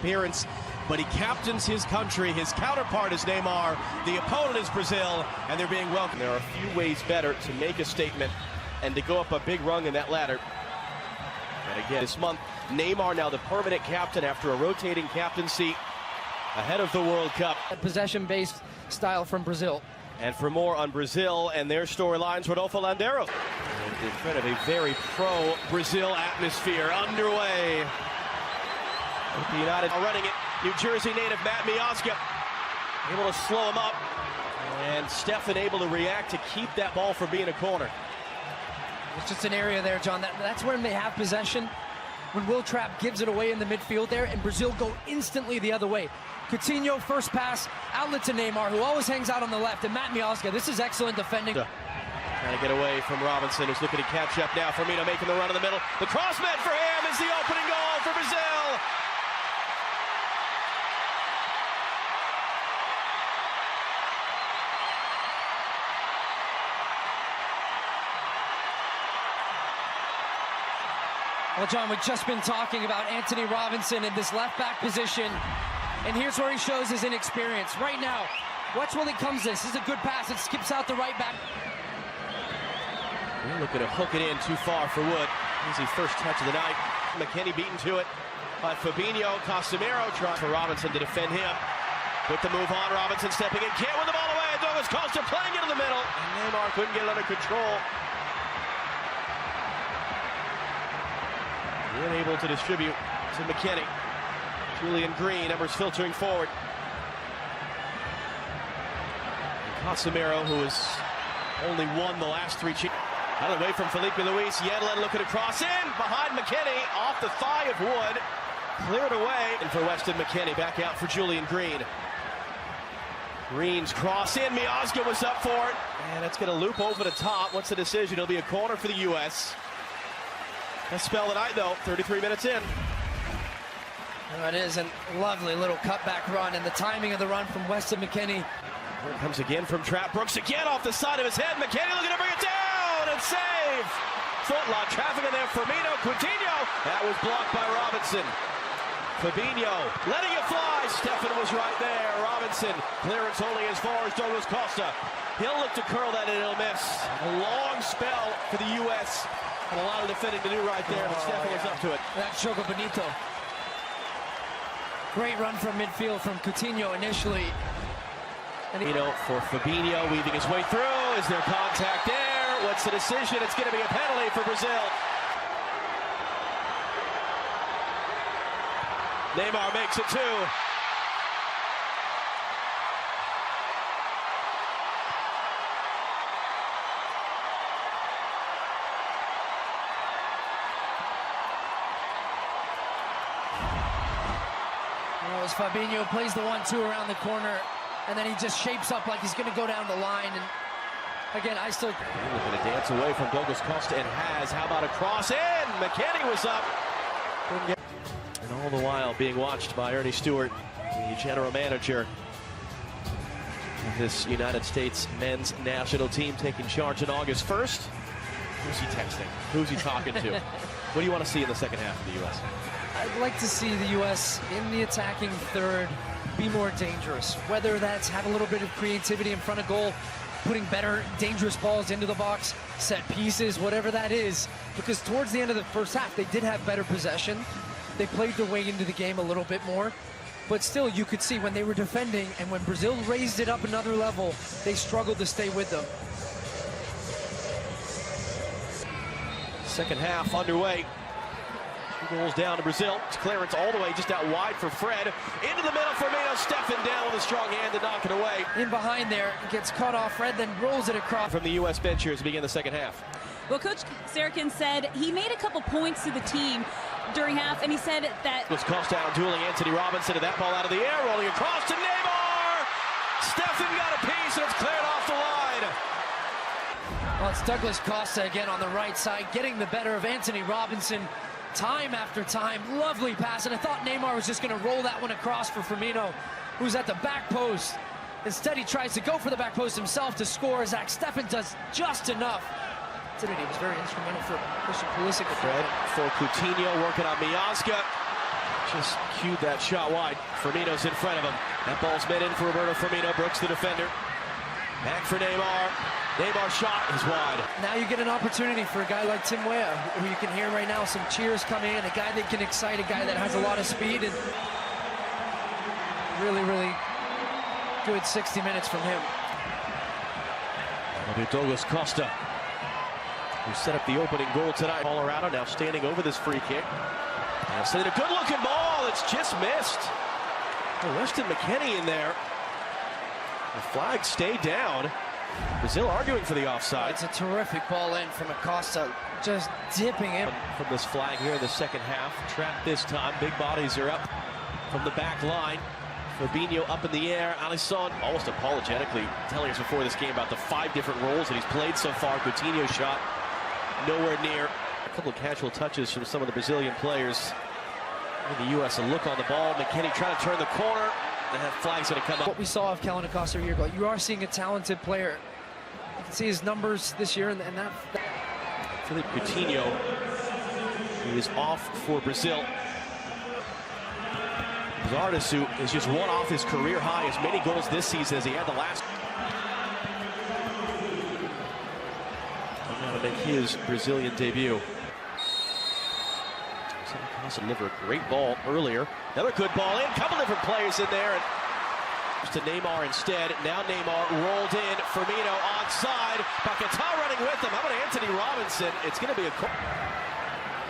appearance, but he captains his country. His counterpart is Neymar. The opponent is Brazil, and they're being welcomed. There are a few ways better to make a statement and to go up a big rung in that ladder. And again, this month, Neymar now the permanent captain after a rotating captaincy ahead of the World Cup. Possession-based style from Brazil. And for more on Brazil and their storylines, Rodolfo Landeros. In front of a very pro-Brazil atmosphere underway. The United are running it. New Jersey native Matt Miazga able to slow him up. And Stefan able to react to keep that ball from being a corner. It's just an area there, John. That's when they have possession. When Will Trapp gives it away in the midfield there, and Brazil go instantly the other way. Coutinho, first pass, outlet to Neymar, who always hangs out on the left, and Matt Miazga. This is excellent defending. Trying to get away from Robinson, who's looking to catch up now. Firmino making the run in the middle. The cross meant for him is the opening goal for Brazil. Well, John, we've just been talking about Anthony Robinson in this left-back position, and here's where he shows his inexperience. Right now, watch when he comes this. This is a good pass. It skips out the right back. They're looking to hook it in too far for Wood. Easy first touch of the night. McKennie beaten to it by Fabinho. Casemiro trying for Robinson to defend him. With the move on, Robinson stepping in. Can't win the ball away. Douglas Costa playing it in the middle. And Neymar couldn't get it under control. Unable to distribute to McKennie. Julian Green, numbers filtering forward. And Casemiro, who has only won the last 3 cheats. Out of the way from Felipe Luis. Yedlin looking to cross in. Behind McKennie. Off the thigh of Wood. Cleared away. And for Weston McKennie. Back out for Julian Green. Green's cross in. Miazga was up for it. And it's going to loop over the top. What's the decision? It'll be a corner for the U.S. Best spell tonight, though. 33 minutes in. There it is, and lovely little cutback run, and the timing of the run from Weston McKennie. Here it comes again from Trapp. Brooks again off the side of his head. McKennie looking to bring it down and save. Footlong traffic in there. Firmino, Coutinho. That was blocked by Robinson. Fabinho letting it fly. Stefan was right there. Robinson clearance only as far as Douglas Costa. He'll look to curl that and it'll miss. A long spell for the U.S. And a lot of defending to do right there, but Stefan was up to it. That's Choco Benito. Great run from midfield from Coutinho initially. And for Fabinho weaving his way through. Is there contact there? What's the decision? It's going to be a penalty for Brazil. Neymar makes it 2. As Fabinho plays the 1-2 around the corner, and then he just shapes up like he's going to go down the line. And again, I still looking to dance away from Douglas Costa, and has. How about a cross in? McKennie was up. And all the while being watched by Ernie Stewart, the general manager of this United States men's national team, taking charge on August 1st. Who's he texting? Who's he talking to? What do you want to see in the second half of the U.S.? I'd like to see the U.S. in the attacking third be more dangerous. Whether that's have a little bit of creativity in front of goal, putting better dangerous balls into the box, set pieces, whatever that is. Because towards the end of the first half, they did have better possession. They played their way into the game a little bit more. But still, you could see when they were defending and when Brazil raised it up another level, they struggled to stay with them. Second half underway. 2 goals down to Brazil. It's clearance all the way just out wide for Fred. Into the middle, Firmino. Stefan down with a strong hand to knock it away. In behind there, gets cut off. Fred then rolls it across. From the U.S. bench here as we begin the second half. Well, Coach Sarakin said he made a couple points to the team during half, and he said that was Costa out dueling Anthony Robinson, and that ball out of the air, rolling across to Neymar. Stefan got a piece, and it's cleared off the line. Well, it's Douglas Costa again on the right side, getting the better of Anthony Robinson time after time. Lovely pass, and I thought Neymar was just going to roll that one across for Firmino, who's at the back post. Instead, he tries to go for the back post himself to score. Zach Stefan does just enough. He was very instrumental for Christian Pulisic. Fred for Coutinho, working on Miazga. Just cued that shot wide. Firmino's in front of him. That ball's meant in for Roberto Firmino. Brooks the defender. Back for Neymar. Neymar's shot is wide. Now you get an opportunity for a guy like Tim Weah, who you can hear right now some cheers coming in, a guy that can excite, a guy that has a lot of speed, and really, really good 60 minutes from him. Douglas Costa, who set up the opening goal tonight. Colorado now standing over this free kick. Now sending a good-looking ball. It's just missed. Weston McKennie in there. The flag stayed down. Brazil arguing for the offside. It's a terrific ball in from Acosta, just dipping in. From this flag here in the second half. Trapped this time. Big bodies are up from the back line. Fabinho up in the air. Alisson almost apologetically telling us before this game about the 5 different roles that he's played so far. Coutinho shot nowhere near. A couple of casual touches from some of the Brazilian players. In the U.S. a look on the ball. McKennie trying to turn the corner. And that flag's going to come up. What we saw of Kellen Acosta a year ago, you are seeing a talented player. You can see his numbers this year, and that. Philippe Coutinho, who is off for Brazil. Wrazíl is just one off his career high, as many goals this season as he had the last. Now to make his Brazilian debut. Acosta delivered a great ball earlier. Another good ball in. Couple different players in there. And to Neymar instead. Now Neymar rolled in. Firmino onside. Paquetá running with him. How about Anthony Robinson? It's going to be a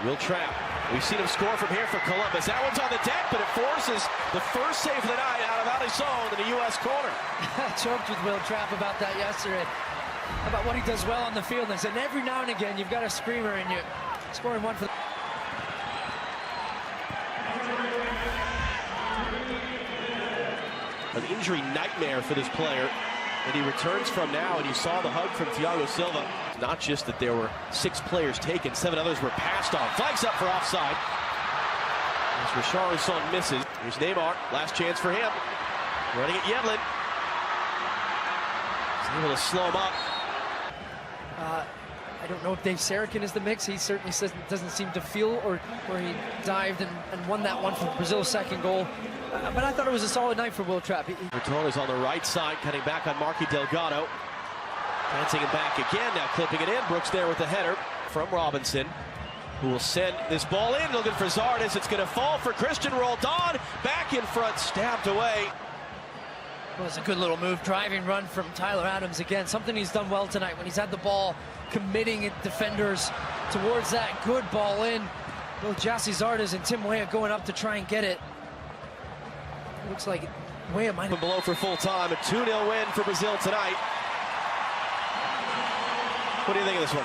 Will Trapp. We've seen him score from here for Columbus. That one's on the deck, but it forces the first save of the night out of Alisson in the U.S. corner. I joked with Will Trapp about that yesterday, about what he does well on the field. And I said, every now and again, you've got a screamer in you. Scoring one for the... An injury nightmare for this player that he returns from now, and you saw the hug from Thiago Silva. Not just that there were 6 players taken, 7 others were passed on. Flags up for offside. As Richarlison misses. Here's Neymar, last chance for him. Running at Yedlin. He's able to slow him up. I don't know if Dave Sarachan is the mix. He certainly doesn't seem to feel or where he dived and won that one for Brazil's second goal. But I thought it was a solid night for Will Trapp. Bertone's on the right side, cutting back on Marky Delgado. Dancing it back again, now clipping it in. Brooks there with the header from Robinson, who will send this ball in. Looking for Zardes. It's going to fall for Christian Roldan. Back in front, stabbed away. Well, it's a good little move, driving run from Tyler Adams again. Something he's done well tonight when he's had the ball, committing defenders towards that good ball in. Both Jassy Zardes and Tim Weah going up to try and get it. Looks like Weah might have... Below for full time, a 2-0 win for Brazil tonight. What do you think of this one?